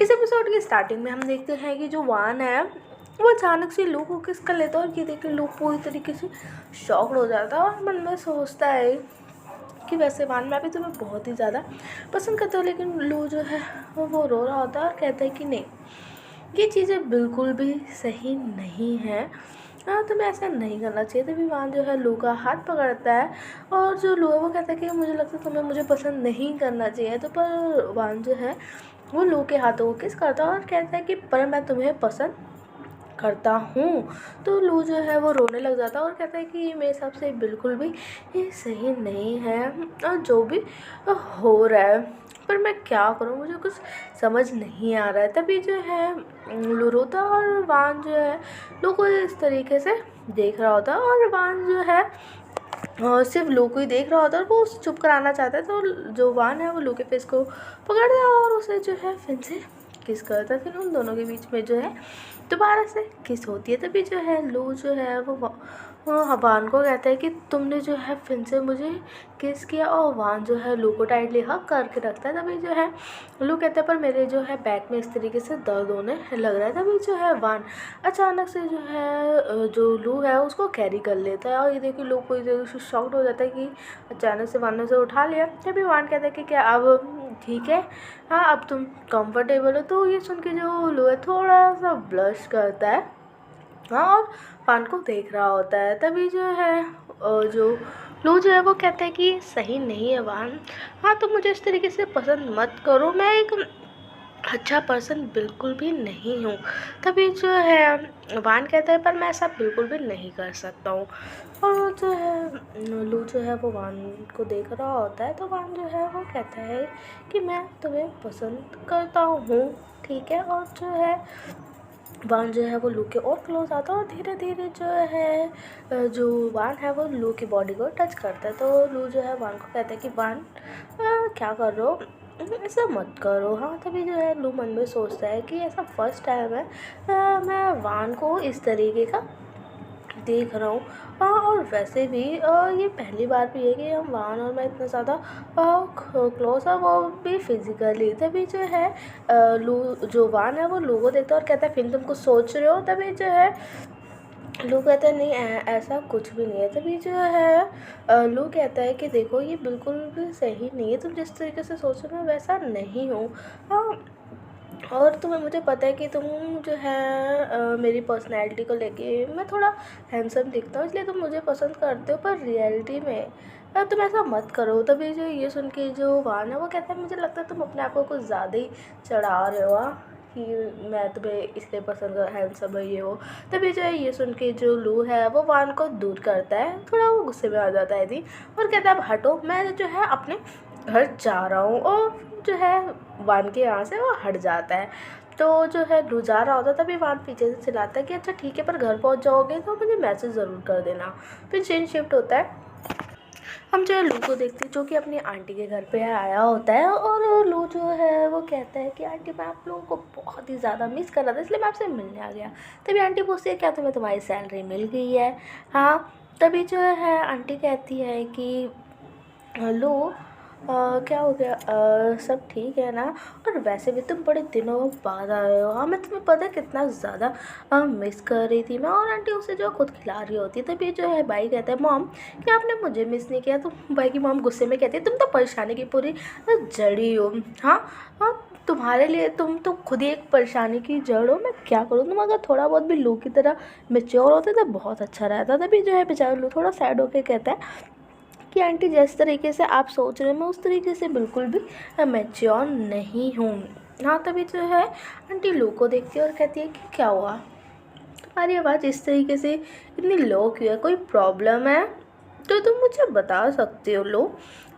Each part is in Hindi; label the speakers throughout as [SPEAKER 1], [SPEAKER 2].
[SPEAKER 1] इस एपिसोड की स्टार्टिंग में हम देखते हैं कि जो वान है वो अचानक से लू को किस कर लेता है और ये देख के लू पूरी तरीके से शॉक्ड हो जाता है और मन में सोचता है कि वैसे वान मैं भी तुम्हें बहुत ही ज़्यादा पसंद करता हूँ, लेकिन लू जो है वो रो रहा होता है और कहता है कि नहीं, ये चीज़ें बिल्कुल भी सही नहीं है। तुम्हें ऐसा नहीं करना चाहिए। तभी वान जो है लू का हाथ पकड़ता है और जो लू है वो कहता है कि मुझे लगता है तुम्हें मुझे पसंद नहीं करना चाहिए। तो पर वान जो है वो लू के हाथों को किस करता है और कहता है कि पर मैं तुम्हें पसंद करता हूँ। तो लू जो है वो रोने लग जाता है और कहता है कि ये मेरे हिसाब से बिल्कुल भी ये सही नहीं है और जो भी हो रहा है, पर मैं क्या करूँ, मुझे कुछ समझ नहीं आ रहा है। तभी जो है लू रोता और वान जो है लू को इस तरीके से देख रहा होता है और वान जो है सिर्फ लू को ही देख रहा होता है और वो उसे चुप कराना चाहता है। तो जो वान है वो लू के फेस को पकड़ता है और उसे जो है फिर से किस करता है। फिर उन दोनों के बीच में जो है दोबारा से किस होती है। तभी जो है लू जो है वो वान को कहता है कि तुमने जो है फिर से मुझे किस किया, और वान जो है लू को टाइटली हक करके रखता है। तभी जो है लू कहता है पर मेरे जो है बैक में इस तरीके से दर्द होने लग रहा है। तभी जो है वान अचानक से जो है जो लू है उसको कैरी कर लेता है और ये देखिए लू को शॉक्ड हो जाता है कि अचानक से वान ने उसे उठा लिया। तभी वान कहता है कि क्या अब ठीक है, हाँ अब तुम कंफर्टेबल हो। तो ये सुन के जो लू है थोड़ा सा ब्लश करता है, हाँ, और वान को देख रहा होता है। तभी जो है जो लू जो है वो कहता है कि सही नहीं है वान, हाँ तो मुझे इस तरीके से पसंद मत करो, मैं एक अच्छा पर्सन बिल्कुल भी नहीं हूँ। तभी जो है वान कहता है पर मैं ऐसा बिल्कुल भी नहीं कर सकता हूँ। और जो है लू जो है वो वान को देख रहा होता है। तो वान जो है वो कहता है कि मैं तुम्हें पसंद करता हूँ, ठीक है। और जो है वान जो है वो लू के और क्लोज आता है और धीरे धीरे जो है जो वान है वो लू की बॉडी को टच करता है। तो लू जो है वान को कहता है कि वान क्या कर रहे हो, ऐसा मत करो, हाँ। तभी जो है लू मन में सोचता है कि ऐसा फर्स्ट टाइम है मैं वान को इस तरीके का देख रहा हूँ। और वैसे भी ये पहली बार भी है कि हम वान और मैं इतना ज़्यादा क्लोज है, वो भी फिजिकली। तभी जो है लू जो वान है वो लू को देखता है और कहता है फिर तुम कुछ सोच रहे हो। तभी जो है लू कहता है नहीं ऐसा कुछ भी नहीं है। तभी जो है लू कहता है कि देखो ये बिल्कुल भी सही नहीं है, तुम जिस तरीके से सोच रहे हो मैं वैसा नहीं हूँ, और तुम्हें मुझे पता है कि तुम जो है मेरी पर्सनैलिटी को लेके मैं थोड़ा हैंडसम दिखता हूँ इसलिए तुम मुझे पसंद करते हो, पर रियलिटी में तुम ऐसा मत करो। तभी जो ये सुन के जो वान है वो कहता है मुझे लगता है तुम अपने आप को कुछ ज़्यादा ही चढ़ा रहे हो, कि मैं तुम्हें इसलिए पसंद कर हैंडसम है ये हो। तभी जो है ये सुन के जो लू है वो वान को दूर करता है, थोड़ा वो गुस्से में आ जाता है थी और कहता है अब हटो, मैं जो है अपने घर जा रहा हूँ। और जो है वान के यहाँ से वो हट जाता है। तो जो है लू जा रहा होता है तभी वान पीछे से चिल्लाता है कि अच्छा ठीक है पर घर पहुँच जाओगे तो मुझे मैसेज ज़रूर कर देना। फिर चेन शिफ्ट होता है, हम जो है लू को देखते हैं जो कि अपनी आंटी के घर पे आया होता है और लू जो है वो कहता है कि आंटी मैं आप लोगों को बहुत ही ज़्यादा मिस कर रहा था इसलिए मैं आपसे मिलने आ गया। तभी आंटी पूछती है क्या तुम्हें तुम्हारी सैलरी मिल गई है, हाँ। तभी जो है आंटी कहती है कि लू क्या हो गया, सब ठीक है ना, और वैसे भी तुम बड़े दिनों बाद आए हो, हाँ मैं तुम्हें पता है कितना ज़्यादा मिस कर रही थी मैं। और आंटी उसे जो खुद खिला रही होती है। तभी जो है भाई कहता है मॉम क्या आपने मुझे मिस नहीं किया। तो भाई की मॉम गुस्से में कहती है तुम तो परेशानी की पूरी जड़ी हो, हाँ हाँ तुम्हारे लिए तुम तो खुद ही एक परेशानी की जड़ हो, मैं क्या करूँ। तुम अगर थोड़ा बहुत भी लू की तरह मेच्योर होते तो बहुत अच्छा रहता। तभी जो है बेचारा लू थोड़ा सैड होकर कहता है कि आंटी जिस तरीके से आप सोच रहे हैं मैं उस तरीके से बिल्कुल भी मैच्योर नहीं हूँ, हाँ। तभी जो है आंटी लू को देखती है और कहती है कि क्या हुआ, तुम्हारी आवाज़ इस तरीके से इतनी लो क्यों है, कोई प्रॉब्लम है तो तुम मुझे बता सकते हो लो।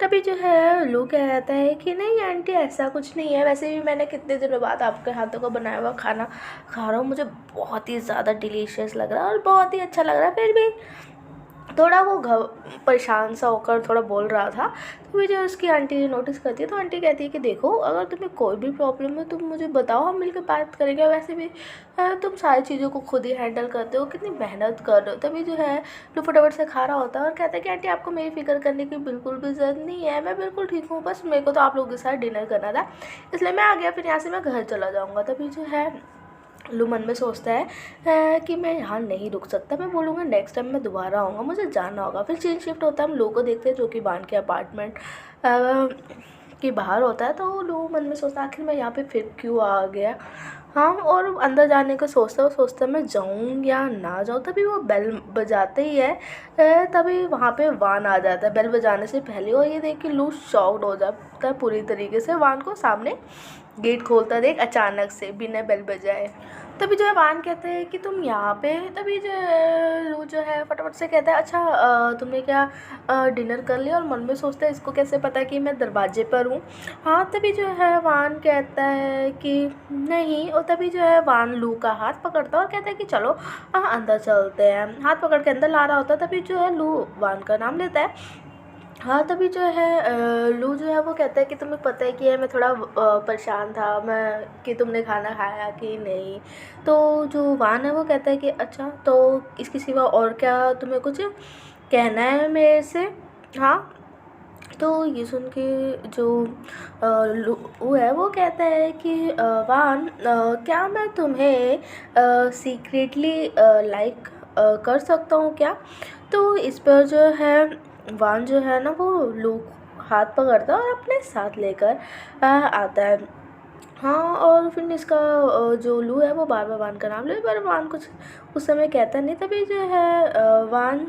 [SPEAKER 1] तभी जो है लू कहता है कि नहीं आंटी ऐसा कुछ नहीं है, वैसे भी मैंने कितने दिनों बाद आपके हाथों का बनाया हुआ खाना खा रहा हूँ, मुझे बहुत ही ज़्यादा डिलीशियस लग रहा है और बहुत ही अच्छा लग रहा है। फिर भी थोड़ा वो परेशान सा होकर थोड़ा बोल रहा था। तो भी जो उसकी आंटी नोटिस करती है तो आंटी कहती है कि देखो, अगर तुम्हें कोई भी प्रॉब्लम है तुम मुझे बताओ, हम मिलकर बात करेंगे। वैसे भी तुम सारी चीज़ों को खुद ही हैंडल करते हो, कितनी मेहनत कर रहे हो। तभी जो है वो फटाफट से खा रहा होता है और कहता है कि आंटी आपको मेरी फिक्र करने की बिल्कुल भी ज़रूरत नहीं है, मैं बिल्कुल ठीक हूँ, बस मेरे को तो आप लोगों के साथ डिनर करना था, इसलिए मैं आ गया, फिर यहाँ से मैं घर चला जाऊँगा। तभी जो है लू मन में सोचता है कि मैं यहाँ नहीं रुक सकता, मैं बोलूँगा नेक्स्ट टाइम मैं दोबारा आऊँगा, मुझे जाना होगा। फिर चेंज शिफ्ट होता है, हम लू को देखते हैं जो कि वान के अपार्टमेंट के बाहर होता है। तो लू मन में सोचता है आखिर मैं यहाँ पे फिर क्यों आ गया। हाँ, और अंदर जाने का सोचता मैं जाऊँ या ना जाऊँ। तभी वो बेल बजाते ही है, तभी वहाँ पे वान आ जाता है बेल बजाने से पहले। और ये देख के लू शॉक्ड हो जाता है पूरी तरीके से। वान को सामने गेट खोलता देख अचानक से बिना बेल बजाए। तभी जो है वान कहते हैं कि तुम यहाँ पे। तभी जो है लू जो है फटाफट से कहता है अच्छा तुमने क्या डिनर कर लिया। और मन में सोचता है इसको कैसे पता है कि मैं दरवाजे पर हूँ। हाँ, तभी जो है वान कहता है कि नहीं। और तभी जो है वान लू का हाथ पकड़ता है और कहता है कि चलो अंदर चलते हैं। हाथ पकड़ के अंदर ला रहा होता है, तभी जो है लू वान का नाम लेता है। हाँ, तभी जो है लू जो है वो कहता है कि तुम्हें पता है कि मैं थोड़ा परेशान था मैं कि तुमने खाना खाया कि नहीं। तो जो वान है वो कहता है कि अच्छा, तो इसके सिवा और क्या तुम्हें कुछ कहना है मेरे से। हाँ, तो ये सुन के जो लू है वो कहता है कि वान क्या मैं तुम्हें सीक्रेटली लाइक कर सकता हूँ क्या। तो इस पर जो है वान जो है ना वो लू हाथ पकड़ता है और अपने साथ लेकर आता है। हाँ, और फिर इसका जो लू है वो बार बार वान का नाम ले, पर वान कुछ उस समय कहता नहीं। तभी जो है वान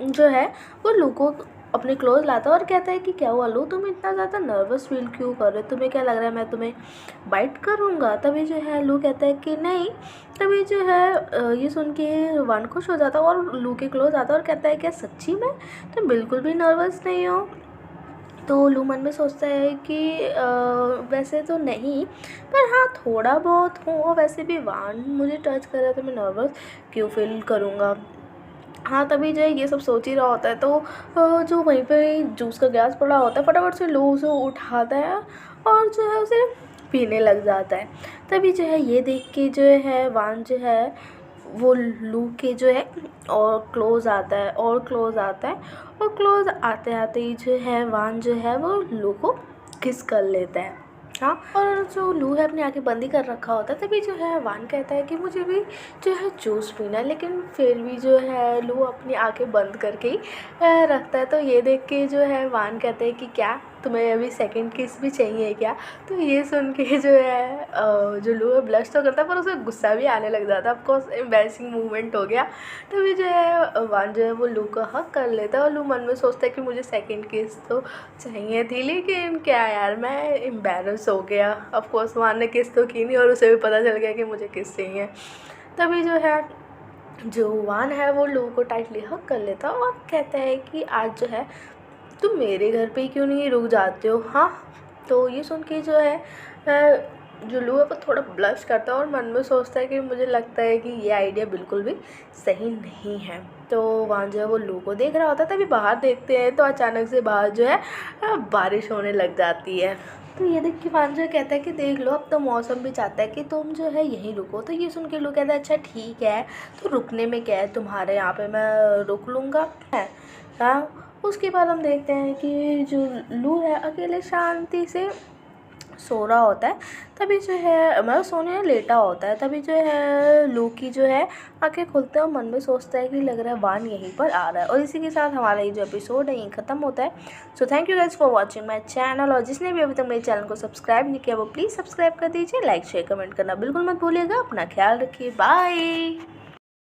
[SPEAKER 1] जो है वो लू को अपने क्लोज लाता है और कहता है कि क्या हुआ लू, तुम इतना ज़्यादा नर्वस फील क्यों कर रहे हो, तुम्हें क्या लग रहा है मैं तुम्हें बाइट करूँगा। तभी जो है लू कहता है कि नहीं। तभी जो है ये सुन के वान खुश हो जाता है और लू के क्लोज आता है और कहता है क्या सच्ची में तुम बिल्कुल भी नर्वस नहीं हो। तो लू मन में सोचता है कि वैसे तो नहीं, पर हाँ थोड़ा बहुत हूँ, और वैसे भी वान मुझे टच कर रहा है तो मैं नर्वस क्यों फील करूँगा। हाँ, तभी जो है ये सब सोच ही रहा होता है तो जो वहीं पे जूस का ग्लास पड़ा होता है फटाफट से लू उसे उठाता है और जो है उसे पीने लग जाता है। तभी जो है ये देख के जो है वान जो है वो लू के जो है और क्लोज आता है और क्लोज आता है और क्लोज आते आते ही जो है वान जो है वो लू को किस कर लेता है। हाँ, और जो लू है अपनी आंखें बंद ही कर रखा होता है। तभी जो है वान कहता है कि मुझे भी जो है जूस पीना है, लेकिन फिर भी जो है लू अपनी आंखें बंद करके ही रखता है। तो ये देख के जो है वान कहते हैं कि क्या तुम्हें अभी सेकंड किस भी चाहिए क्या। तो ये सुन के जो है जो लू है ब्लश तो करता है पर उसे गुस्सा भी आने लग जाता है। ऑफकोर्स एम्बैरसिंग मूवमेंट हो गया। तभी जो है वान जो है वो लू का हक कर लेता है और लू मन में सोचता है कि मुझे सेकंड किस तो चाहिए थी, लेकिन क्या यार मैं एम्बैरस हो गया। ऑफकोर्स वान ने किस तो की नहीं और उसे भी पता चल गया कि मुझे किस चाहिए। तभी जो है जो वान है वो लू को टाइटली हक कर लेता और कहता है कि आज जो है तुम मेरे घर पे ही क्यों नहीं रुक जाते हो। हाँ, तो ये सुन के जो है जो लू है वो थोड़ा ब्लश करता है और मन में सोचता है कि मुझे लगता है कि ये आइडिया बिल्कुल भी सही नहीं है। तो वहाँ जो है वो लू को देख रहा होता है। तभी बाहर देखते हैं तो अचानक से बाहर जो है बारिश होने लग जाती है। तो ये देख के वान जो कहता है कि देख लो अब तो मौसम भी चाहता है कि तुम जो है यहीं रुको। तो ये सुन के लू कहता है अच्छा ठीक है, तो रुकने में क्या है, तुम्हारे यहाँ पे मैं रुक लूँगा। हाँ, उसके बाद हम देखते हैं कि जो लू है अकेले शांति से सो रहा होता है। तभी जो है मतलब सोने लेटा होता है। तभी जो है लू की जो है आंखें खुलते हैं और मन में सोचता है कि लग रहा है वान यहीं पर आ रहा है। और इसी के साथ हमारा ये जो एपिसोड है यहीं ख़त्म होता है। So thank you guys for watching my channel. और जिसने भी अभी तक मेरे चैनल को सब्सक्राइब नहीं किया वो प्लीज़ सब्सक्राइब कर दीजिए। लाइक शेयर कमेंट करना बिल्कुल मत भूलिएगा। अपना ख्याल रखिए, बाय।